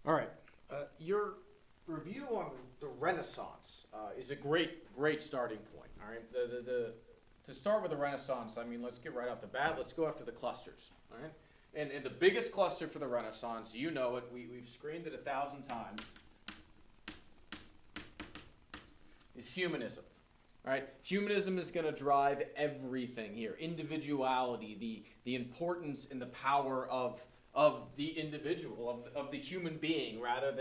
All right. Your review on the Renaissance is a great starting point. All right. To start with the Renaissance, I mean, let's get right off the bat. Let's go after the clusters. All right. And the biggest cluster for the Renaissance, you know it. We've screened it 1,000 times. Is humanism. All right. Humanism is going to drive everything here. Individuality, the importance and the power of the individual, of the human being, rather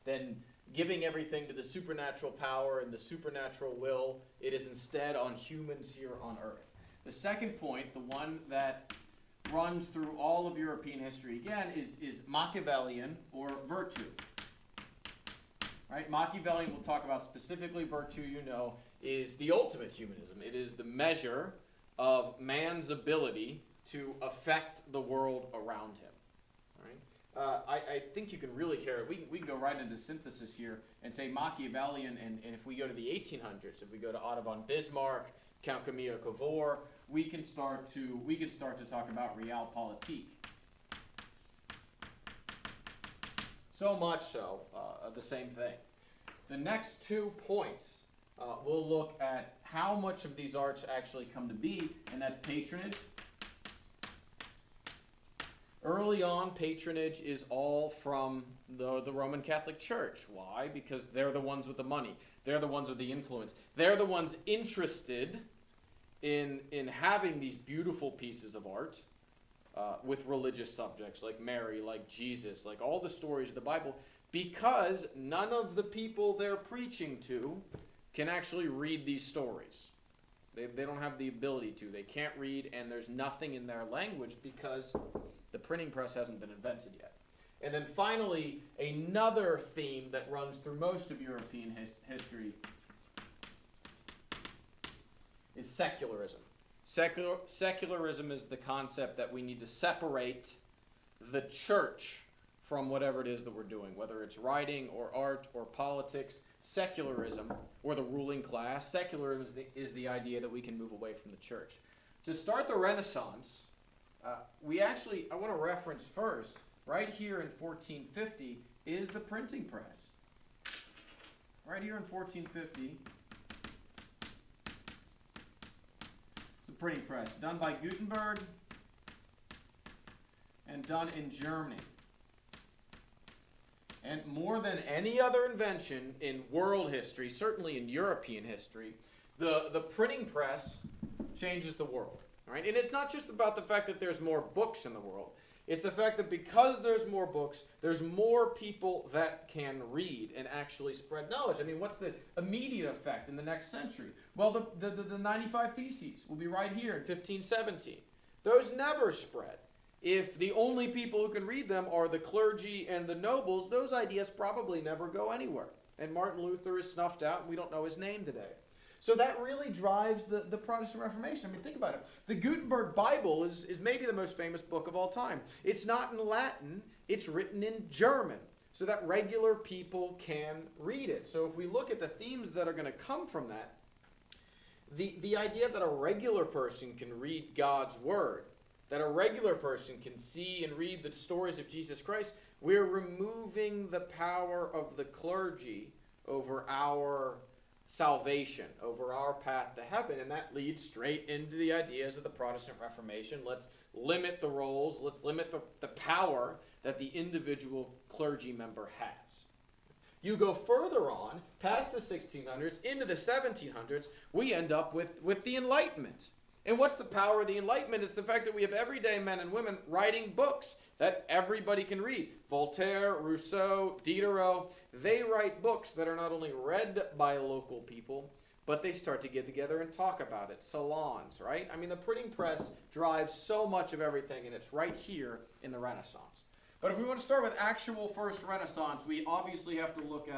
than giving everything to the supernatural power and the supernatural will. It is instead on humans here on earth. The second point, the one that runs through all of European history, again, is Machiavellian or virtue. Right? Machiavellian, we'll talk about specifically. Virtue, you know, is the ultimate humanism. It is the measure of man's ability to affect the world around him. I think you can really carry it. We can go right into synthesis here and say Machiavellian, and if we go to the 1800s, if we go to Otto von Bismarck, Count Camille Cavour, we can start to talk about realpolitik. So much so, the same thing. The next 2 points, we'll look at how much of these arts actually come to be, and that's patronage. Early on, patronage is all from the Roman Catholic Church. Why? Because they're the ones with the money. They're the ones with the influence. They're the ones interested in having these beautiful pieces of art with religious subjects like Mary, like Jesus, like all the stories of the Bible, because none of the people they're preaching to can actually read these stories. They don't have the ability to. They can't read, and there's nothing in their language because the printing press hasn't been invented yet. And then finally, another theme that runs through most of European history is secularism. Secularism is the concept that we need to separate the church from whatever it is that we're doing, whether it's writing or art or politics. Secularism, or the ruling class, secularism is the idea that we can move away from the church. To start the Renaissance, I want to reference first, right here in 1450, is the printing press. Right here in 1450, it's the printing press, done by Gutenberg and done in Germany. And more than any other invention in world history, certainly in European history, the printing press changes the world. Right? And it's not just about the fact that there's more books in the world. It's the fact that because there's more books, there's more people that can read and actually spread knowledge. I mean, what's the immediate effect in the next century? Well, the 95 Theses will be right here in 1517. Those never spread. If the only people who can read them are the clergy and the nobles, those ideas probably never go anywhere. And Martin Luther is snuffed out, and we don't know his name today. So that really drives the Protestant Reformation. I mean, think about it. The Gutenberg Bible is maybe the most famous book of all time. It's not in Latin. It's written in German so that regular people can read it. So if we look at the themes that are going to come from that, the idea that a regular person can read God's Word, that a regular person can see and read the stories of Jesus Christ, we're removing the power of the clergy over our salvation, over our path to heaven, and that leads straight into the ideas of the Protestant Reformation. Let's limit the roles, let's limit the power that the individual clergy member has. You go further on, past the 1600s, into the 1700s, we end up with the Enlightenment. And what's the power of the Enlightenment? It's the fact that we have everyday men and women writing books that everybody can read. Voltaire, Rousseau, Diderot, they write books that are not only read by local people, but they start to get together and talk about it. Salons, right? I mean, the printing press drives so much of everything, and it's right here in the Renaissance. But if we want to start with actual first Renaissance, we obviously have to look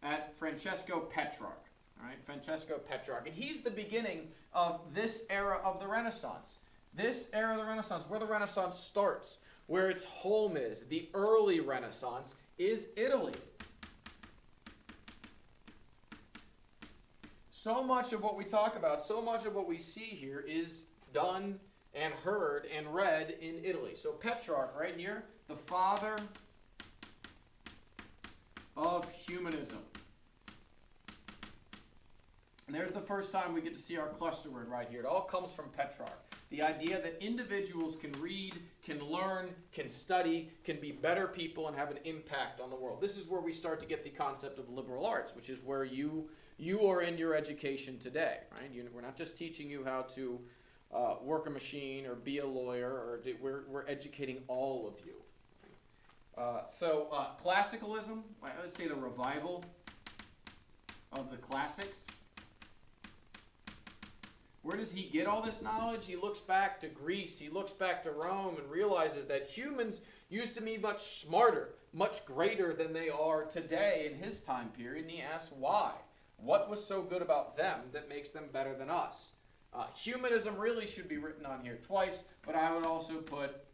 at Francesco Petrarch. All right, Francesco Petrarch. And he's the beginning of this era of the Renaissance. This era of the Renaissance, where the Renaissance starts, where its home is, the early Renaissance, is Italy. So much of what we talk about, so much of what we see here is done and heard and read in Italy. So Petrarch right here, the father of humanism. And there's the first time we get to see our cluster word right here. It all comes from Petrarch. The idea that individuals can read, can learn, can study, can be better people and have an impact on the world. This is where we start to get the concept of liberal arts, which is where you are in your education today, right? We're not just teaching you how to work a machine or be a lawyer, we're educating all of you. So classicalism, I would say the revival of the classics. Where does he get all this knowledge? He looks back to Greece, he looks back to Rome and realizes that humans used to be much smarter, much greater than they are today in his time period, and he asks why. What was so good about them that makes them better than us? Humanism really should be written on here twice, but I would also put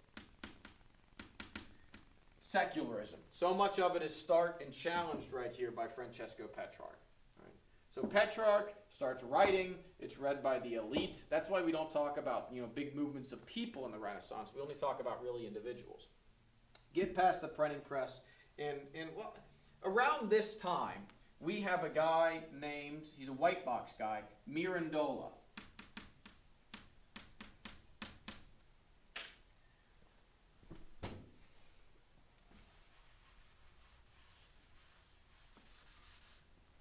secularism. So much of it is start and challenged right here by Francesco Petrarch. Right? So Petrarch starts writing. It's read by the elite. That's why we don't talk about big movements of people in the Renaissance. We only talk about really individuals. Get past the printing press, and well, around this time we have a guy named, he's a white box guy, Mirandola.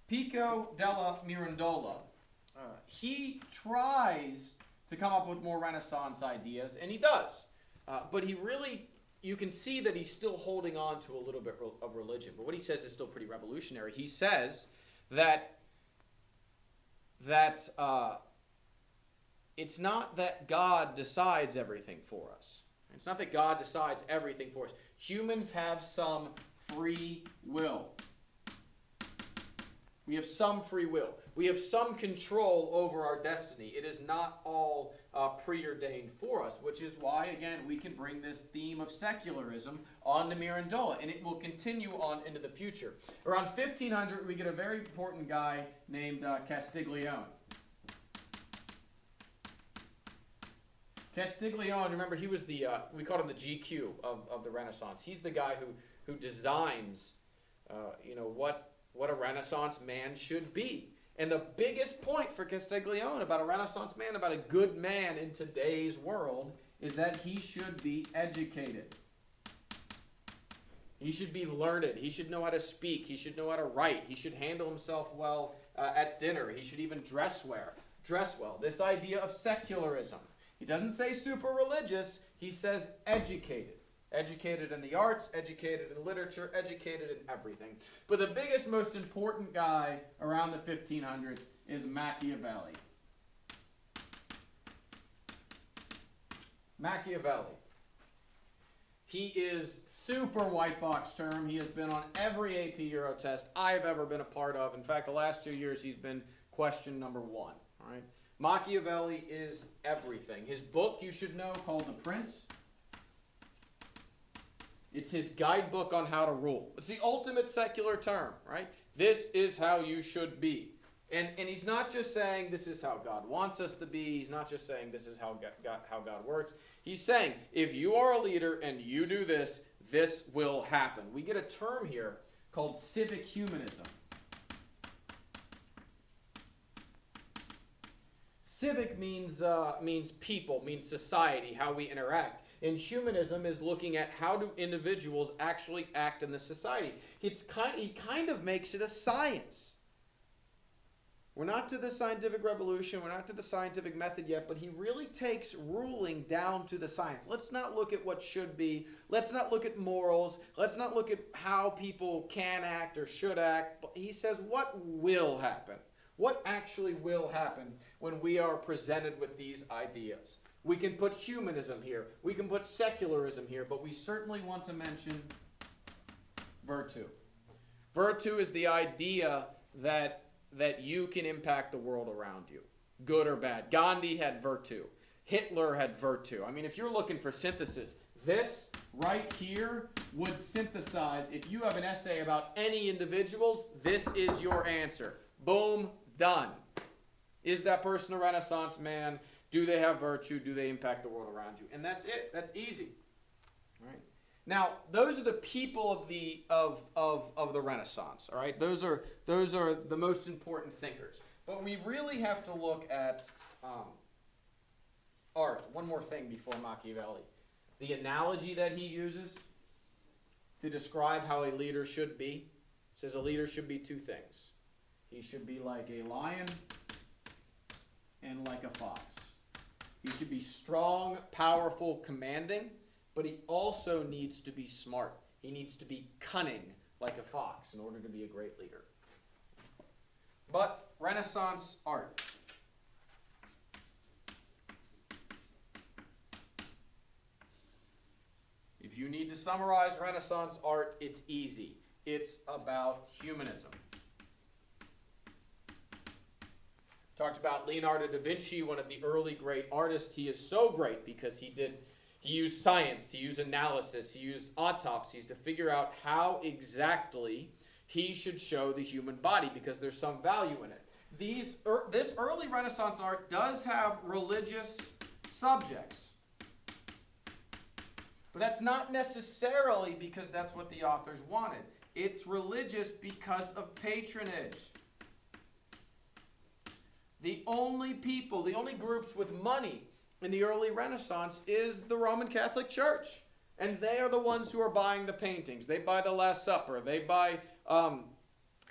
Pico della Mirandola, he tries to come up with more Renaissance ideas, and he does. But he really, you can see that he's still holding on to a little bit of religion. But what he says is still pretty revolutionary. He says that it's not that God decides everything for us. It's not that God decides everything for us. Humans have some free will. We have some free will. We have some control over our destiny. It is not all preordained for us, which is why, again, we can bring this theme of secularism on to Mirandola, and it will continue on into the future. Around 1500, we get a very important guy named Castiglione. Castiglione, remember, he was the, we called him the GQ of the Renaissance. He's the guy who designs, what a Renaissance man should be. And the biggest point for Castiglione about a Renaissance man, about a good man in today's world, is that he should be educated. He should be learned. He should know how to speak. He should know how to write. He should handle himself well at dinner. He should even dress well. This idea of secularism. He doesn't say super religious. He says educated. Educated in the arts, educated in literature, educated in everything. But the biggest, most important guy around the 1500s is Machiavelli. Machiavelli. He is super white box term. He has been on every AP Euro test I've ever been a part of. In fact, the last 2 years he's been question number 1. All right? Machiavelli is everything. His book, you should know, called The Prince. It's his guidebook on how to rule. It's the ultimate secular term, right? This is how you should be. And he's not just saying this is how God wants us to be. He's not just saying this is how God works. He's saying if you are a leader and you do this, this will happen. We get a term here called civic humanism. Civic means people, means society, how we interact. And humanism is looking at how do individuals actually act in the society. He kind of makes it a science. We're not to the scientific revolution. We're not to the scientific method yet, but he really takes ruling down to the science. Let's not look at what should be. Let's not look at morals. Let's not look at how people can act or should act. But he says what will happen. What actually will happen when we are presented with these ideas? We can put humanism here. We can put secularism here, but we certainly want to mention virtue. Virtue is the idea that you can impact the world around you, good or bad. Gandhi had virtue. Hitler had virtue. I mean, if you're looking for synthesis, this right here would synthesize, if you have an essay about any individuals, this is your answer. Boom, done. Is that person a Renaissance man? Do they have virtue? Do they impact the world around you? And that's it. That's easy. Right? Now, those are the people of the Renaissance. All right, those are the most important thinkers. But we really have to look at art. One more thing before Machiavelli. The analogy that he uses to describe how a leader should be says a leader should be two things. He should be like a lion and like a fox. He should be strong, powerful, commanding, but he also needs to be smart. He needs to be cunning like a fox in order to be a great leader. But Renaissance art. If you need to summarize Renaissance art, it's easy. It's about humanism. Talked about Leonardo da Vinci, one of the early great artists. He is so great because he used science, he used analysis, he used autopsies to figure out how exactly he should show the human body, because there's some value in it. This early Renaissance art does have religious subjects. But that's not necessarily because that's what the authors wanted. It's religious because of patronage. The only people, the only groups with money in the early Renaissance is the Roman Catholic Church. And they are the ones who are buying the paintings. They buy the Last Supper. They buy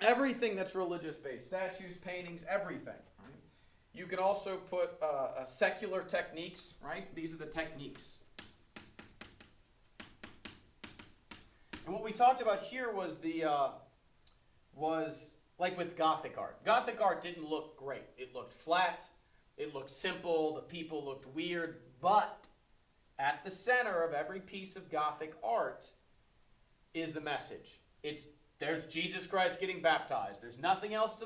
everything that's religious-based. Statues, paintings, everything. Right? You can also put secular techniques, right? These are the techniques. And what we talked about here was was like with Gothic art. Gothic art didn't look great. It looked flat. It looked simple. The people looked weird. But at the center of every piece of Gothic art is the message. There's Jesus Christ getting baptized. There's nothing else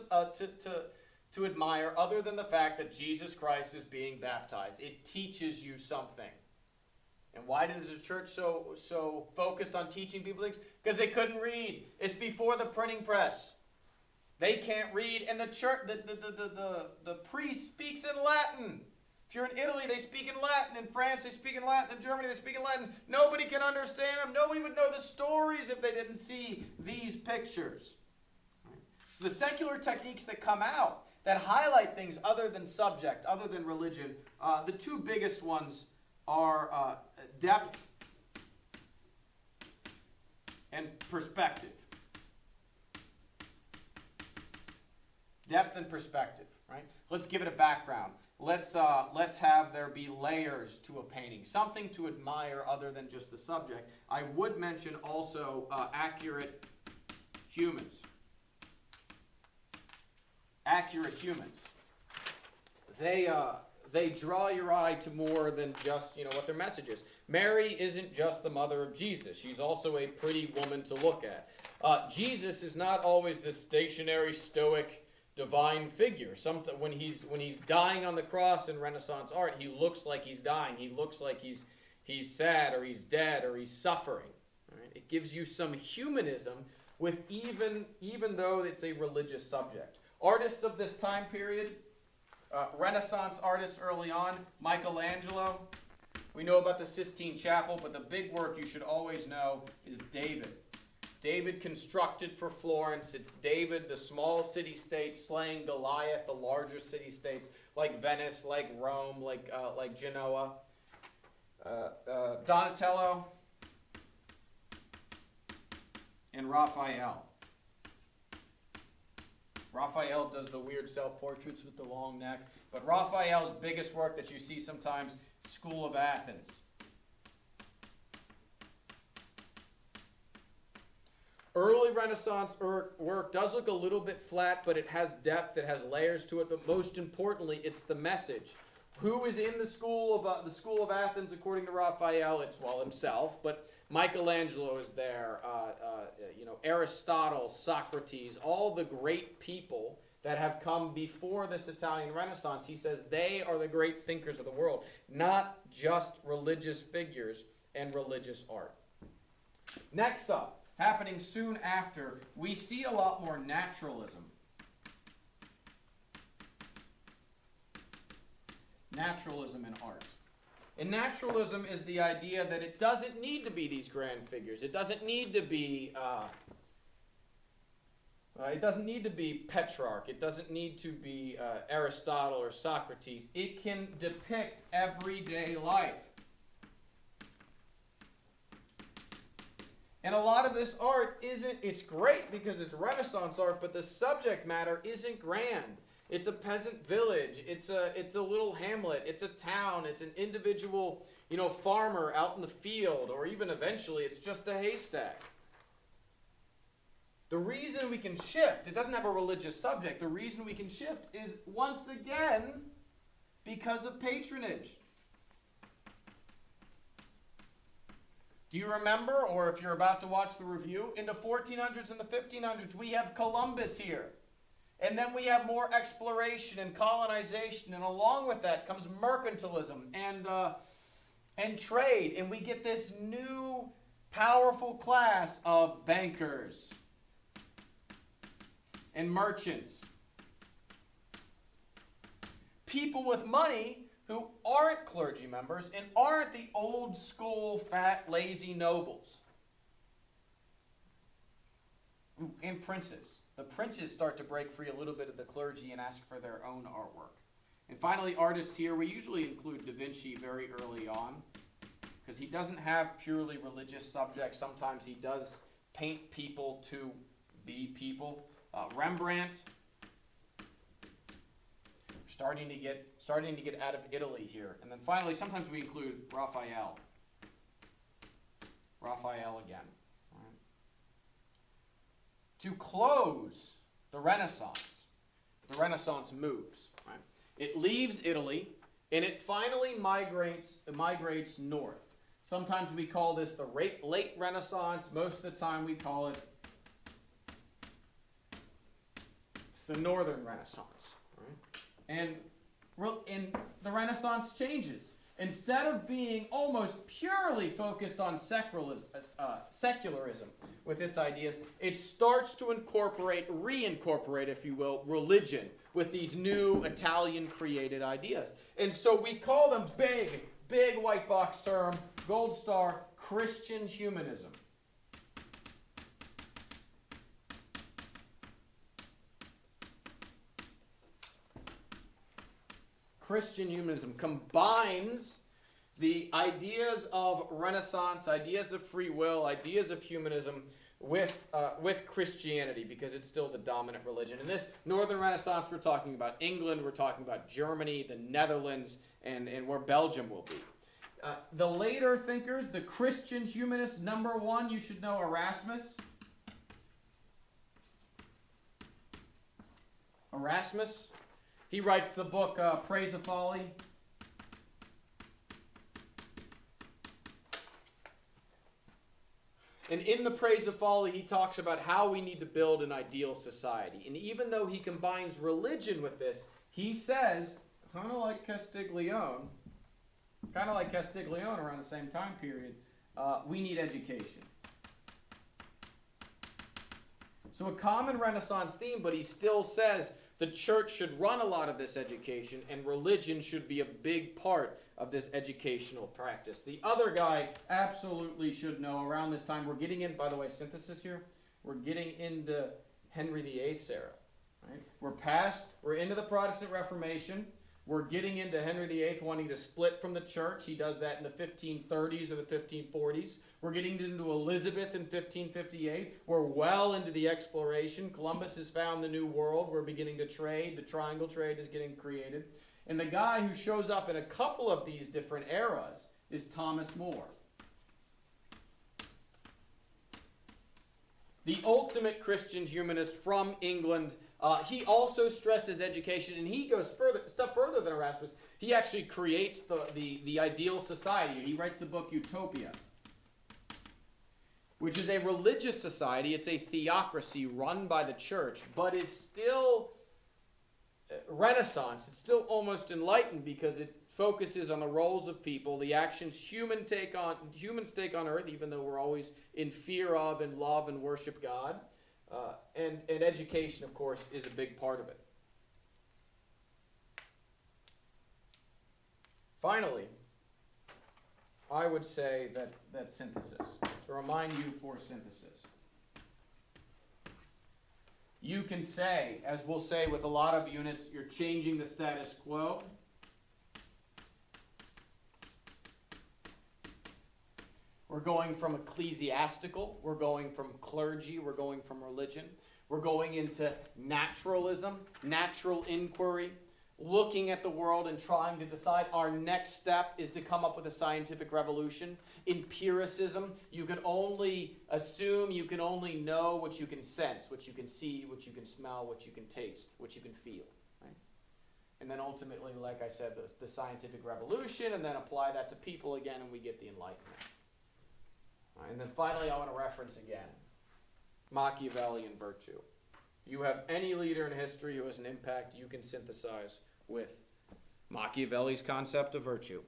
to admire other than the fact that Jesus Christ is being baptized. It teaches you something. And why is the church so focused on teaching people things? Because they couldn't read. It's before the printing press. They can't read, and the church, the priest speaks in Latin. If you're in Italy, they speak in Latin. In France, they speak in Latin. In Germany, they speak in Latin. Nobody can understand them. Nobody would know the stories if they didn't see these pictures. So the secular techniques that come out that highlight things other than subject, other than religion, the two biggest ones are depth and perspective. Depth and perspective, right? Let's give it a background. Let's have there be layers to a painting, something to admire other than just the subject. I would mention also accurate humans. Accurate humans. They draw your eye to more than just, what their message is. Mary isn't just the mother of Jesus. She's also a pretty woman to look at. Jesus is not always this stationary, stoic, divine figure. When he's dying on the cross in Renaissance art, he looks like he's dying. He looks like he's sad, or he's dead, or he's suffering. Right? It gives you some humanism with even though it's a religious subject. Artists of this time period, Renaissance artists early on, Michelangelo. We know about the Sistine Chapel, but the big work you should always know is David. David constructed for Florence. It's David, the small city-state, slaying Goliath, the larger city-states like Venice, like Rome, like Genoa. Donatello and Raphael. Raphael does the weird self-portraits with the long neck. But Raphael's biggest work that you see sometimes, School of Athens. Early Renaissance work does look a little bit flat, but it has depth, it has layers to it, but most importantly, it's the message. Who is in the School of Athens according to Raphael? It's, himself, but Michelangelo is there, Aristotle, Socrates, all the great people that have come before this Italian Renaissance. He says they are the great thinkers of the world, not just religious figures and religious art. Next up, happening soon after, we see a lot more naturalism. Naturalism in art. And naturalism is the idea that it doesn't need to be these grand figures. It doesn't need to be Petrarch. It doesn't need to be Aristotle or Socrates. It can depict everyday life. And a lot of this art it's great because it's Renaissance art, but the subject matter isn't grand. It's a peasant village. It's a little hamlet. It's a town. It's an individual, farmer out in the field, or even eventually it's just a haystack. The reason we can shift, it doesn't have a religious subject. The reason we can shift is once again because of patronage. Do you remember, or if you're about to watch the review, in the 1400s and the 1500s, we have Columbus here. And then we have more exploration and colonization, and along with that comes mercantilism and trade. And we get this new powerful class of bankers and merchants. People with money who aren't clergy members and aren't the old school, fat, lazy nobles. And princes. The princes start to break free a little bit of the clergy and ask for their own artwork. And finally, artists here, we usually include Da Vinci very early on, because he doesn't have purely religious subjects. Sometimes he does paint people to be people. Rembrandt, starting to get out of Italy here. And then finally, sometimes we include Raphael. Raphael again. Right. To close the Renaissance moves. Right. It leaves Italy, and it finally migrates north. Sometimes we call this the late Renaissance. Most of the time we call it the Northern Renaissance. Right? And the Renaissance changes. Instead of being almost purely focused on secularism with its ideas, it starts to reincorporate, if you will, religion with these new Italian-created ideas. And so we call them big white box term, gold star, Christian humanism. Christian humanism combines the ideas of Renaissance, ideas of free will, ideas of humanism with Christianity, because it's still the dominant religion. In this Northern Renaissance, we're talking about England, we're talking about Germany, the Netherlands, and where Belgium will be. The later thinkers, the Christian humanists, number one, you should know Erasmus. Erasmus. He writes the book Praise of Folly. And in the Praise of Folly, he talks about how we need to build an ideal society. And even though he combines religion with this, he says, kind of like Castiglione around the same time period, we need education. So a common Renaissance theme, but he still says the church should run a lot of this education, and religion should be a big part of this educational practice. The other guy absolutely should know around this time, we're getting in, by the way, synthesis here, we're getting into Henry VIII's era. Right? We're into the Protestant Reformation. We're getting into Henry VIII wanting to split from the church. He does that in the 1530s or the 1540s. We're getting into Elizabeth in 1558. We're well into the exploration. Columbus has found the New World. We're beginning to trade. The triangle trade is getting created. And the guy who shows up in a couple of these different eras is Thomas More. The ultimate Christian humanist from England. He also stresses education, and he goes a step further than Erasmus. He actually creates the ideal society. He writes the book Utopia, which is a religious society. It's a theocracy run by the church, but is still Renaissance. It's still almost enlightened because it focuses on the roles of people, the actions humans take on earth, even though we're always in fear of and love and worship God. And education, of course, is a big part of it. Finally, I would say that synthesis, to remind you for synthesis. You can say, as we'll say with a lot of units, you're changing the status quo. We're going from ecclesiastical, we're going from clergy, we're going from religion, we're going into naturalism, natural inquiry, looking at the world and trying to decide. Our next step is to come up with a scientific revolution. Empiricism, you can only assume, you can only know what you can sense, what you can see, what you can smell, what you can taste, what you can feel. Right? And then ultimately, like I said, the scientific revolution, and then apply that to people again, and we get the Enlightenment. All right, and then finally, I want to reference again Machiavellian virtue. You have any leader in history who has an impact you can synthesize with Machiavelli's concept of virtue.